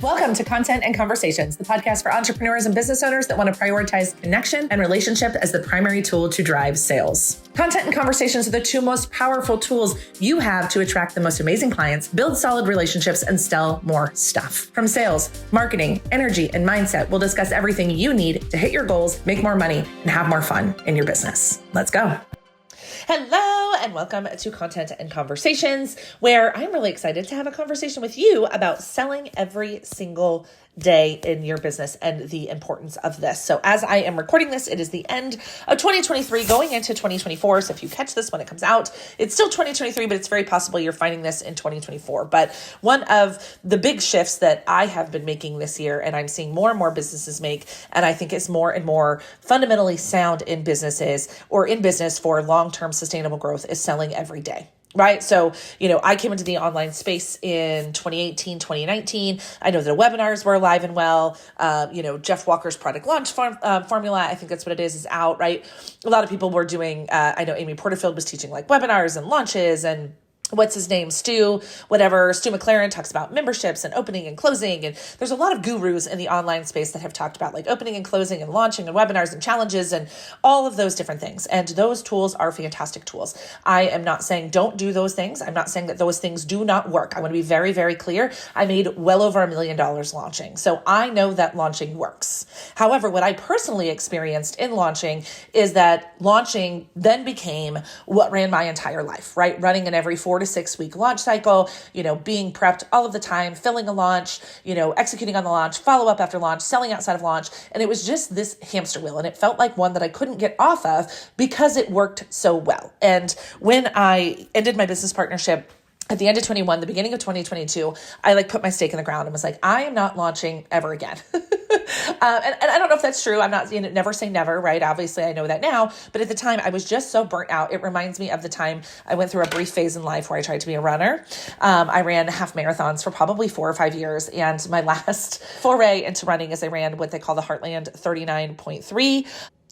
Welcome to Content and Conversations, the podcast for entrepreneurs and business owners that want to prioritize connection and relationship as the primary tool to drive sales. Content and conversations are the two most powerful tools you have to attract the most amazing clients, build solid relationships, and sell more stuff. From sales, marketing, energy, and mindset, we'll discuss everything you need to hit your goals, make more money, and have more fun in your business. Let's go. Hello, and welcome to Content and Conversations, where I'm really excited to have a conversation with you about selling every single day in your business and the importance of this. So as I am recording this, it is the end of 2023 going into 2024. So if you catch this when it comes out, it's still 2023, but it's very possible you're finding this in 2024. But one of the big shifts that I have been making this year, and I'm seeing more and more businesses make, and I think it's more and more fundamentally sound in businesses or in business for long-term sustainable growth, is selling every day. Right. So, I came into the online space in 2018, 2019. I know that webinars were alive and well. Jeff Walker's product launch formula, I think that's what it is out, right? A lot of people were doing, I know Amy Porterfield was teaching like webinars and launches, and what's his name? Stu McLaren talks about memberships and opening and closing. And there's a lot of gurus in the online space that have talked about like opening and closing and launching and webinars and challenges and all of those different things. And those tools are fantastic tools. I am not saying don't do those things. I'm not saying that those things do not work. I want to be very, very clear. I made well over $1 million launching. So I know that launching works. However, what I personally experienced in launching is that launching then became what ran my entire life, right? Running in every 4 to 6 week launch cycle, being prepped all of the time, filling a launch, executing on the launch, follow up after launch, selling outside of launch. And it was just this hamster wheel. And it felt like one that I couldn't get off of because it worked so well. And when I ended my business partnership at the end of 21, the beginning of 2022, I put my stake in the ground and was like, I am not launching ever again. And I don't know if that's true. I'm not, never say never, right? Obviously I know that now, but at the time I was just so burnt out. It reminds me of the time I went through a brief phase in life where I tried to be a runner. I ran half marathons for probably 4 or 5 years. And my last foray into running is I ran what they call the Heartland 39.3.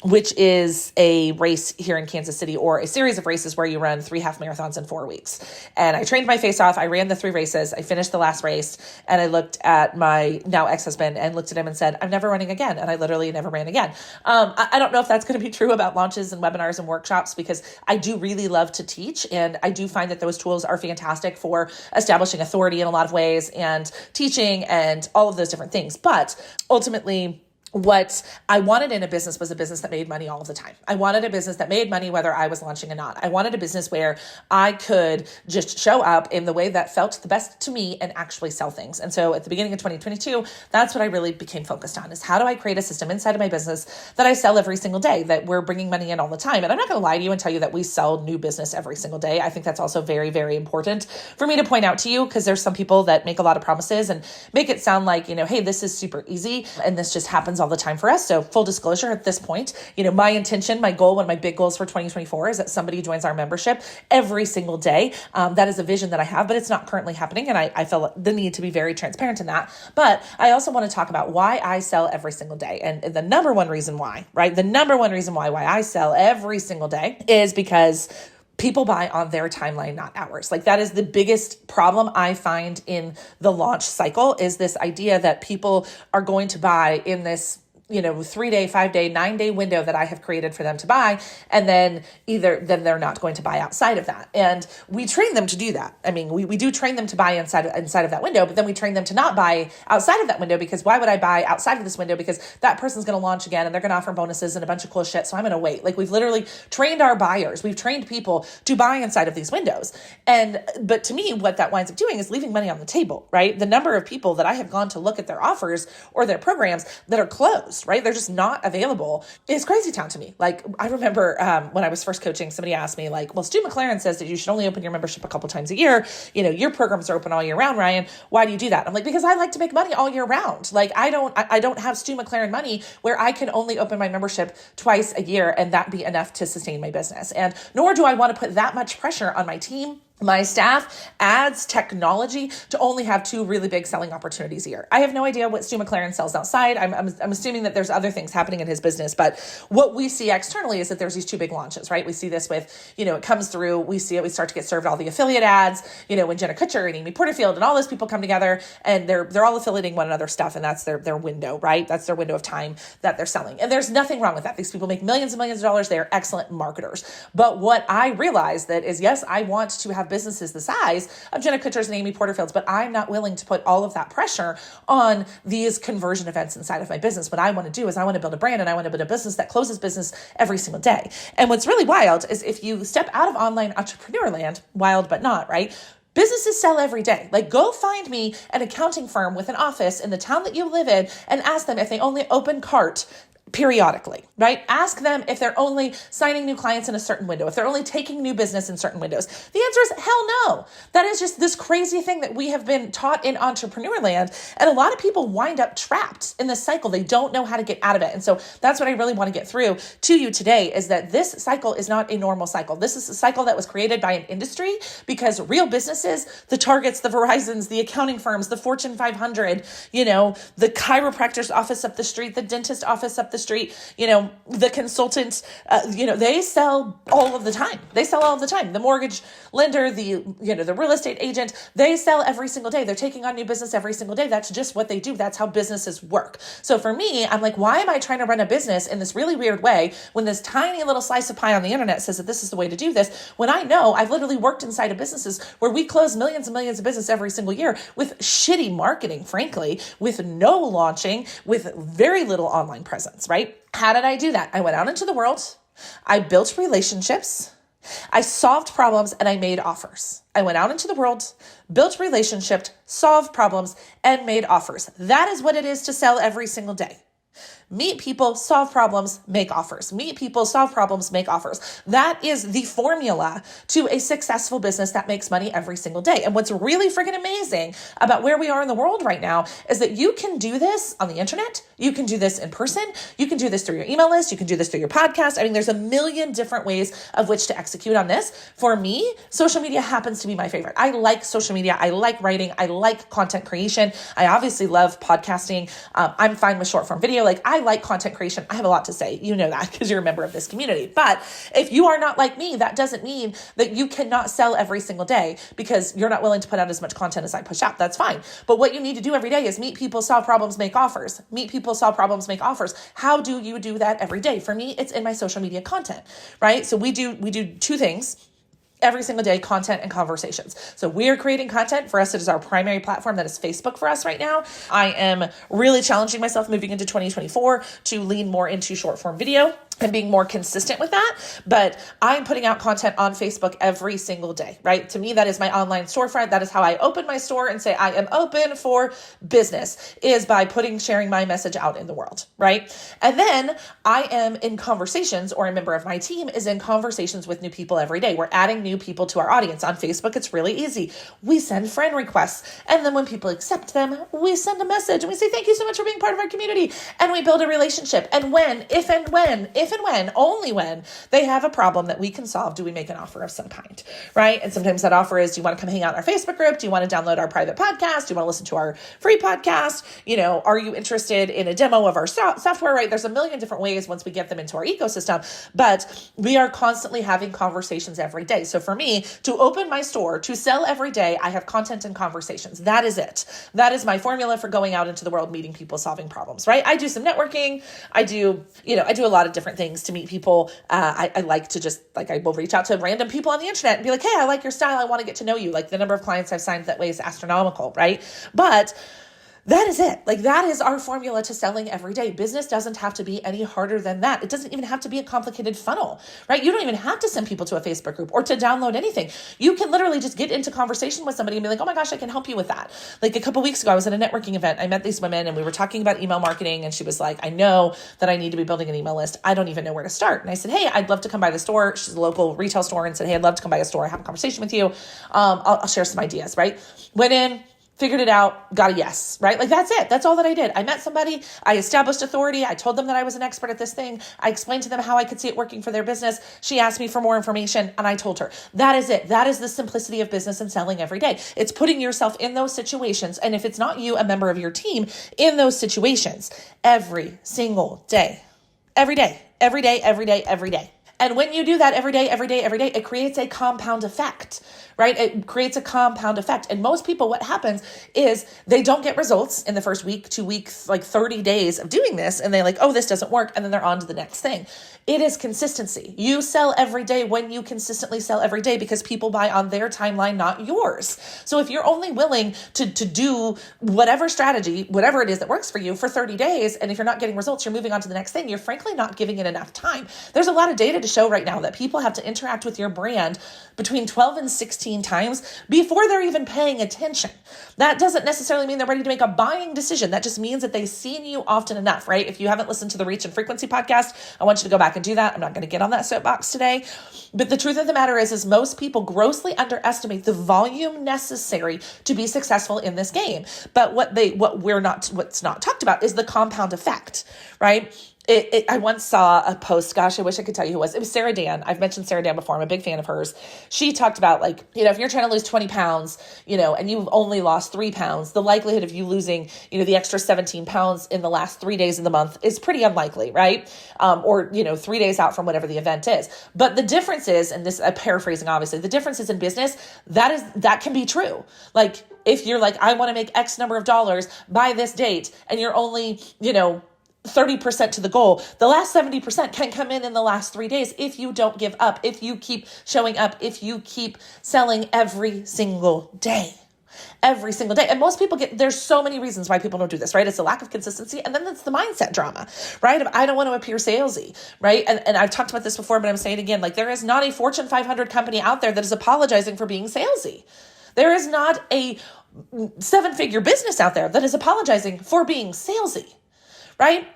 which is a race here in Kansas City, or a series of races where you run 3 half marathons in 4 weeks. And I trained my face off. I ran the 3 races. I finished the last race, and I looked at my now ex-husband and looked at him and said, I'm never running again. And I literally never ran again. I don't know if that's going to be true about launches and webinars and workshops, because I do really love to teach. And I do find that those tools are fantastic for establishing authority in a lot of ways and teaching and all of those different things. But ultimately, what I wanted in a business was a business that made money all of the time. I wanted a business that made money whether I was launching or not. I wanted a business where I could just show up in the way that felt the best to me and actually sell things. And so at the beginning of 2022, that's what I really became focused on, is how do I create a system inside of my business that I sell every single day, that we're bringing money in all the time. And I'm not going to lie to you and tell you that we sell new business every single day. I think that's also very, very important for me to point out to you, because there's some people that make a lot of promises and make it sound like, hey, this is super easy and this just happens all the time for us. So full disclosure at this point, my intention, my goal, one of my big goals for 2024 is that somebody joins our membership every single day. That is a vision that I have, but it's not currently happening. And I feel the need to be very transparent in that. But I also want to talk about why I sell every single day. And the number one reason why, right? The number one reason why I sell every single day is because people buy on their timeline, not ours. That is the biggest problem I find in the launch cycle, is this idea that people are going to buy in this 3-day, 5-day, 9-day window that I have created for them to buy. And then then they're not going to buy outside of that. And we train them to do that. I mean, we do train them to buy inside of that window, but then we train them to not buy outside of that window, because why would I buy outside of this window? Because that person's going to launch again and they're going to offer bonuses and a bunch of cool shit. So I'm going to wait. We've literally trained our buyers. We've trained people to buy inside of these windows. But to me, what that winds up doing is leaving money on the table, right? The number of people that I have gone to look at their offers or their programs that are closed, right? They're just not available. It's crazy town to me. I remember when I was first coaching, somebody asked me well, Stu McLaren says that you should only open your membership a couple times a year. Your programs are open all year round, Ryan. Why do you do that? I'm like, because I like to make money all year round. I don't have Stu McLaren money where I can only open my membership twice a year and that be enough to sustain my business. And nor do I want to put that much pressure on my team My staff adds technology to only have 2 really big selling opportunities a year. I have no idea what Stu McLaren sells outside. I'm assuming that there's other things happening in his business, but what we see externally is that there's these 2 big launches, right? We see this with, it comes through, we see it, we start to get served all the affiliate ads, when Jenna Kutcher and Amy Porterfield and all those people come together and they're all affiliating one another's stuff, and that's their window, right? That's their window of time that they're selling. And there's nothing wrong with that. These people make millions and millions of dollars. They are excellent marketers. But what I realized that is, yes, I want to have businesses the size of Jenna Kutcher's and Amy Porterfield's, but I'm not willing to put all of that pressure on these conversion events inside of my business. What I want to do is I want to build a brand, and I want to build a business that closes business every single day. And what's really wild is if you step out of online entrepreneur land, wild but not, right? Businesses sell every day. Like, go find me an accounting firm with an office in the town that you live in and ask them if they only open cart periodically, right? Ask them if they're only signing new clients in a certain window, if they're only taking new business in certain windows. The answer is hell no. That is just this crazy thing that we have been taught in entrepreneur land. And a lot of people wind up trapped in this cycle. They don't know how to get out of it. And so that's what I really want to get through to you today, is that this cycle is not a normal cycle. This is a cycle that was created by an industry because real businesses, the Targets, the Verizons, the accounting firms, the Fortune 500, the chiropractor's office up the street, the dentist office up the street, the consultants, they sell all of the time. They sell all of the time. The mortgage lender, the real estate agent, they sell every single day. They're taking on new business every single day. That's just what they do. That's how businesses work. So for me, I'm like, why am I trying to run a business in this really weird way when this tiny little slice of pie on the internet says that this is the way to do this, when I know I've literally worked inside of businesses where we close millions and millions of business every single year with shitty marketing, frankly, with no launching, with very little online presence, right? How did I do that? I went out into the world. I built relationships. I solved problems, and I made offers. I went out into the world, built relationships, solved problems, and made offers. That is what it is to sell every single day. Meet people, solve problems, make offers. Meet people, solve problems, make offers. That is the formula to a successful business that makes money every single day. And what's really freaking amazing about where we are in the world right now is that you can do this on the internet. You can do this in person. You can do this through your email list. You can do this through your podcast. I mean, there's a million different ways of which to execute on this. For me, social media happens to be my favorite. I like social media. I like writing. I like content creation. I obviously love podcasting. I'm fine with short form video. I like content creation. I have a lot to say. You know that because you're a member of this community. But if you are not like me, that doesn't mean that you cannot sell every single day because you're not willing to put out as much content as I push out. That's fine. But what you need to do every day is meet people, solve problems, make offers. Meet people, solve problems, make offers. How do you do that every day? For me, it's in my social media content, right? So we do 2 things every single day: content and conversations. So we are creating content. For us, it is our primary platform. That is Facebook for us right now. I am really challenging myself moving into 2024 to lean more into short form video and being more consistent with that. But I'm putting out content on Facebook every single day, right? To me, that is my online storefront. That is how I open my store and say, I am open for business, is by sharing my message out in the world, right? And then I am in conversations, or a member of my team is in conversations with new people every day. We're adding new people to our audience. On Facebook, it's really easy. We send friend requests. And then when people accept them, we send a message and we say, thank you so much for being part of our community. And we build a relationship. And if and when, only when they have a problem that we can solve, do we make an offer of some kind, right? And sometimes that offer is, do you want to come hang out in our Facebook group? Do you want to download our private podcast? Do you want to listen to our free podcast? Are you interested in a demo of our software, right? There's a million different ways once we get them into our ecosystem, but we are constantly having conversations every day. So for me to open my store, to sell every day, I have content and conversations. That is it. That is my formula for going out into the world, meeting people, solving problems, right? I do some networking. I do a lot of different things to meet people. I like to just, I will reach out to random people on the internet and be like, hey, I like your style. I want to get to know you. The number of clients I've signed that way is astronomical, right? But that is it. That is our formula to selling every day. Business doesn't have to be any harder than that. It doesn't even have to be a complicated funnel, right? You don't even have to send people to a Facebook group or to download anything. You can literally just get into conversation with somebody and be like, oh my gosh, I can help you with that. A couple weeks ago, I was at a networking event. I met these women and we were talking about email marketing. And she was like, I know that I need to be building an email list. I don't even know where to start. And I said, hey, I'd love to come by the store. She's a local retail store, and said, hey, I'd love to come by a store, have a conversation with you. I'll share some ideas, right? Went in, figured it out, got a yes, right? Like that's it. That's all that I did. I met somebody, I established authority. I told them that I was an expert at this thing. I explained to them how I could see it working for their business. She asked me for more information and I told her. That is it. That is the simplicity of business and selling every day. It's putting yourself in those situations. And if it's not you, a member of your team in those situations every single day, every day, every day, every day, every day. And when you do that every day, it creates a compound effect, right? It creates a compound effect. And most people, what happens is they don't get results in the first week, 2 weeks, like 30 days of doing this. And they're like, oh, this doesn't work. And then they're on to the next thing. It is consistency. You sell every day when you consistently sell every day because people buy on their timeline, not yours. So if you're only willing to do whatever strategy, whatever it is that works for you for 30 days, and if you're not getting results, you're moving on to the next thing, you're frankly not giving it enough time. There's a lot of data to show right now that people have to interact with your brand between 12 and 16 times before they're even paying attention. That doesn't necessarily mean they're ready to make a buying decision. That just means that they've seen you often enough, right? If you haven't listened to the Reach and Frequency podcast, I want you to go back and do that. I'm not going to get on that soapbox today. But the truth of the matter is most people grossly underestimate the volume necessary to be successful in this game. But what's not talked about is the compound effect, right? I once saw a post, gosh, I wish I could tell you who it was. It was Sarah Dan. I've mentioned Sarah Dan before. I'm a big fan of hers. She talked about if you're trying to lose 20 pounds, and you've only lost 3 pounds, the likelihood of you losing, the extra 17 pounds in the last 3 days of the month is pretty unlikely, right? Or 3 days out from whatever the event is. But the difference is, and this, I'm paraphrasing, obviously, the difference is in business, that can be true. Like if you're like, I want to make X number of dollars by this date, and you're only, 30% to the goal, the last 70% can come in the last 3 days if you don't give up, if you keep showing up, if you keep selling every single day. Every single day. And most people there's so many reasons why people don't do this, right? It's a lack of consistency. And then it's the mindset drama, right? I don't want to appear salesy, right? And I've talked about this before, but I'm saying it again, there is not a Fortune 500 company out there that is apologizing for being salesy. There is not a 7-figure business out there that is apologizing for being salesy, right?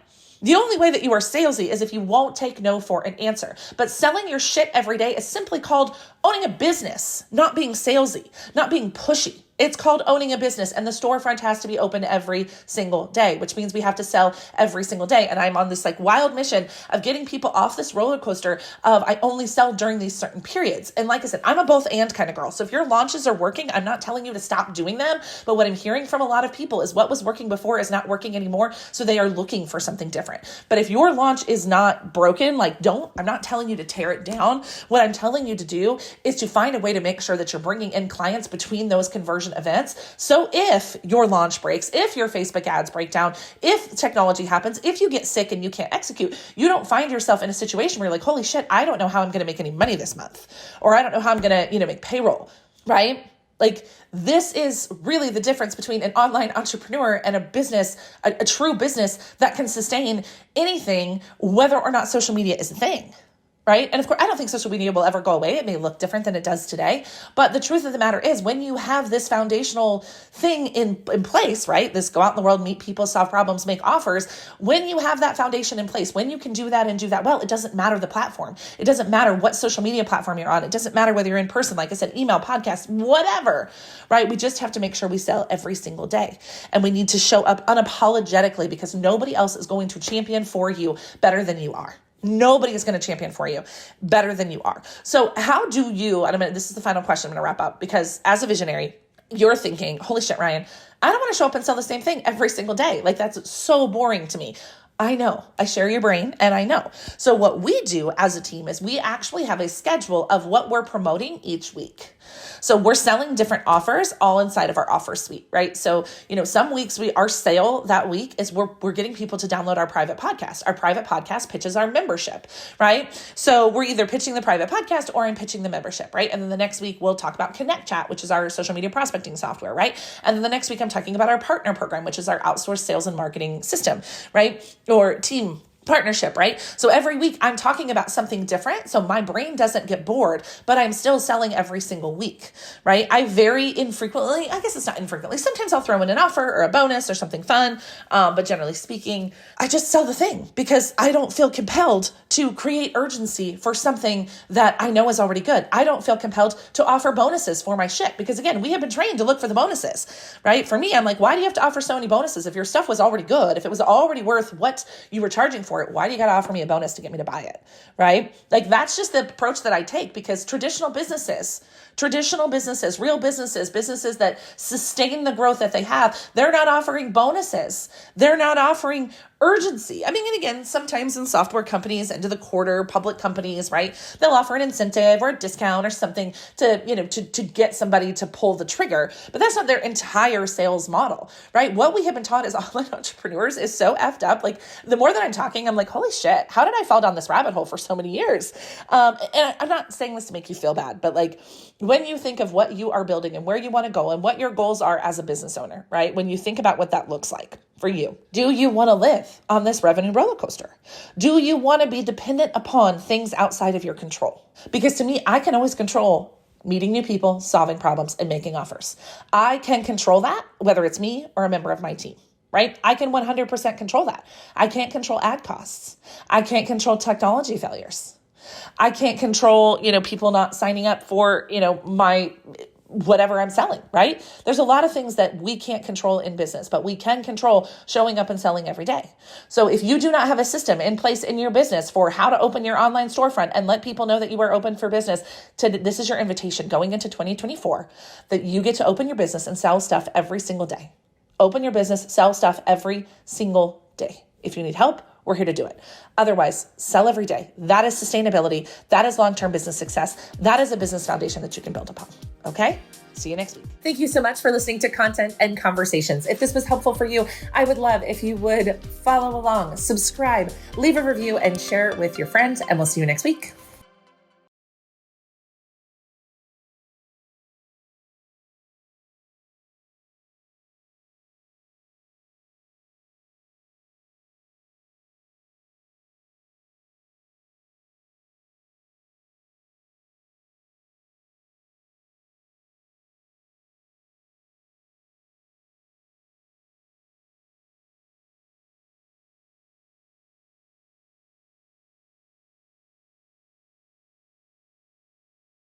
The only way that you are salesy is if you won't take no for an answer. But selling your shit every day is simply called owning a business, not being salesy, not being pushy. It's called owning a business, and the storefront has to be open every single day, which means we have to sell every single day. And I'm on this wild mission of getting people off this roller coaster of I only sell during these certain periods. And like I said, I'm a both and kind of girl. So if your launches are working, I'm not telling you to stop doing them. But what I'm hearing from a lot of people is what was working before is not working anymore. So they are looking for something different. But if your launch is not broken, I'm not telling you to tear it down. What I'm telling you to do is to find a way to make sure that you're bringing in clients between those conversion events. So if your launch breaks, if your Facebook ads break down, if technology happens, if you get sick and you can't execute, you don't find yourself in a situation where you're like, holy shit, I don't know how I'm going to make any money this month. Or I don't know how I'm going to, make payroll, right? This is really the difference between an online entrepreneur and a business, a true business that can sustain anything, whether or not social media is a thing. Right? And of course, I don't think social media will ever go away. It may look different than it does today. But the truth of the matter is when you have this foundational thing in place, right? This go out in the world, meet people, solve problems, make offers. When you have that foundation in place, when you can do that and do that well, it doesn't matter the platform. It doesn't matter what social media platform you're on. It doesn't matter whether you're in person, like I said, email, podcast, whatever, right? We just have to make sure we sell every single day. And we need to show up unapologetically because nobody else is going to champion for you better than you are. Nobody is going to champion for you better than you are. So how do you, and this is the final question I'm going to wrap up, because as a visionary, you're thinking, holy shit, Ryan, I don't want to show up and sell the same thing every single day. That's so boring to me. I know. I share your brain and I know. So what we do as a team is we actually have a schedule of what we're promoting each week. So we're selling different offers all inside of our offer suite, right? So, some weeks our sale that week is we're getting people to download our private podcast. Our private podcast pitches our membership, right? So we're either pitching the private podcast or I'm pitching the membership, right? And then the next week we'll talk about Connect Chat, which is our social media prospecting software, right? And then the next week I'm talking about our partner program, which is our outsourced sales and marketing system, right? Or team partnership, right? So every week I'm talking about something different. So my brain doesn't get bored, but I'm still selling every single week, right? I very infrequently, I guess it's not infrequently, sometimes I'll throw in an offer or a bonus or something fun. But generally speaking, I just sell the thing because I don't feel compelled to create urgency for something that I know is already good. I don't feel compelled to offer bonuses for my shit because again, we have been trained to look for the bonuses, right? For me, I'm like, why do you have to offer so many bonuses? If your stuff was already good, if it was already worth what you were charging for it, why do you got to offer me a bonus to get me to buy it, right? Like that's just the approach that I take because traditional businesses, real businesses that sustain the growth that they have, they're not offering bonuses. They're not offering urgency. I mean, and again, sometimes in software companies, end of the quarter, public companies, right? They'll offer an incentive or a discount or something to get somebody to pull the trigger, but that's not their entire sales model, right? What we have been taught as online entrepreneurs is so effed up. Like the more that I'm talking, I'm like, holy shit, how did I fall down this rabbit hole for so many years? And I'm not saying this to make you feel bad, but like when you think of what you are building and where you want to go and what your goals are as a business owner, right? When you think about what that looks like for you, do you want to live on this revenue roller coaster? Do you want to be dependent upon things outside of your control? Because to me, I can always control meeting new people, solving problems, and making offers. I can control that, whether it's me or a member of my team, right? I can 100% control that. I can't control ad costs. I can't control technology failures. I can't control, people not signing up for, my whatever I'm selling, right? There's a lot of things that we can't control in business, but we can control showing up and selling every day. So if you do not have a system in place in your business for how to open your online storefront and let people know that you are open for business, this is your invitation going into 2024, that you get to open your business and sell stuff every single day. Open your business, sell stuff every single day. If you need help, we're here to do it. Otherwise, sell every day. That is sustainability. That is long-term business success. That is a business foundation that you can build upon. Okay? See you next week. Thank you so much for listening to Content and Conversations. If this was helpful for you, I would love if you would follow along, subscribe, leave a review, and share it with your friends. And we'll see you next week.